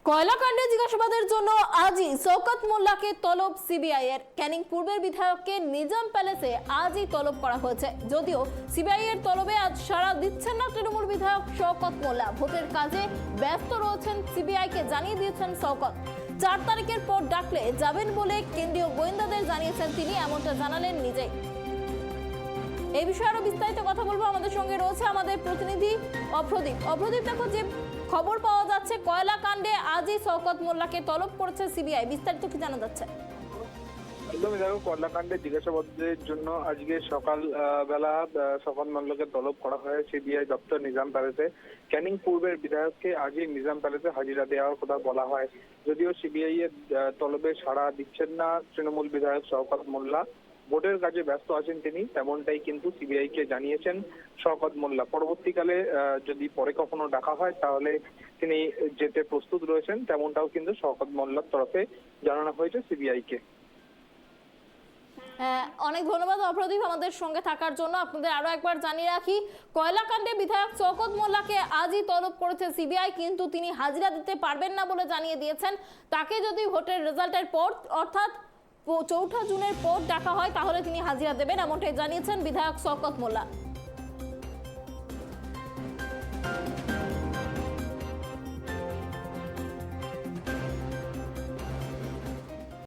কয়লাকাণ্ডে জিজ্ঞাসাবাদের জন্য আজই শওকত মোল্লাকে তলব সিবিআই এর। ক্যানিং পূর্বের বিধায়ককে নিজাম প্যালেসে আজই তলব করা হয়েছে। যদিও সিবিআই এর তলবে আজ সাড়া দিচ্ছেন না তৃণমূল বিধায়ক শওকত মোল্লা। ভোটের কাজে ব্যস্ত রয়েছেন সিবিআই কে জানিয়ে দিয়েছেন শওকত। 4 তারিখের পর ডাকলে যাবেন বলে কেন্দ্রীয় গোয়েন্দাদের জানিয়েছেন তিনি, এমনটা জানালেন নিজেই। এই বিষয়ে আরো বিস্তারিত কথা বলবো। আমাদের সঙ্গে রয়েছে আমাদের প্রতিনিধি অপ্রদীপ। অপ্রদীপ, দেখো যে খবর পাওয়া যাচ্ছে কয়লা কাণ্ডে আজই শওকত মোল্লাকে তলব করেছে সিবিআই, বিস্তারিত কি জানা যাচ্ছে? একদমই দেখো, কয়লাকাণ্ডে জিজ্ঞাসাবাদের জন্য আজকে সকাল বেলা শওকত মোল্লাকে তলব করা হয় সিবিআই দপ্তর নিজাম প্যালেসে। ক্যানিং পূর্বের বিধায়ককে আজই নিজাম প্যালেসে হাজিরা দেওয়ার কথা বলা হয়। যদিও সিবিআই এর তলবে সাড়া দিচ্ছেন না তৃণমূল বিধায়ক শওকত মোল্লা। ভোটের কাজে ব্যস্ত আছেন তিনি, তেমনটাই কিন্তু সিবিআই কে জানিয়েছেন শওকত মোল্লা। পরবর্তীকালে যদি পরে কখনো ডাকা হয় তাহলে তিনি যেতে প্রস্তুত রয়েছেন, তেমনটাও কিন্তু শওকত মোল্লার তরফে জানানো হয়েছে সিবিআই কে। অনেক ধন্যবাদ অপ্রদীপ আমাদের সঙ্গে থাকার জন্য। আপনাদের আরো একবার জানিয়ে রাখি, কয়লাকাণ্ডে বিধায়ক শওকত মোল্লাকে আজই তলব করেছে সিবিআই, কিন্তু তিনি হাজিরা দিতে পারবেন না বলে জানিয়ে দিয়েছেন। তাকে যদি ভোটের রেজাল্টের পর অর্থাৎ 4 জুনের পর ডাকা হয় তাহলে তিনি হাজিরা দেবেন, এমনটাই জানিয়েছেন বিধায়ক শওকত মোল্লা।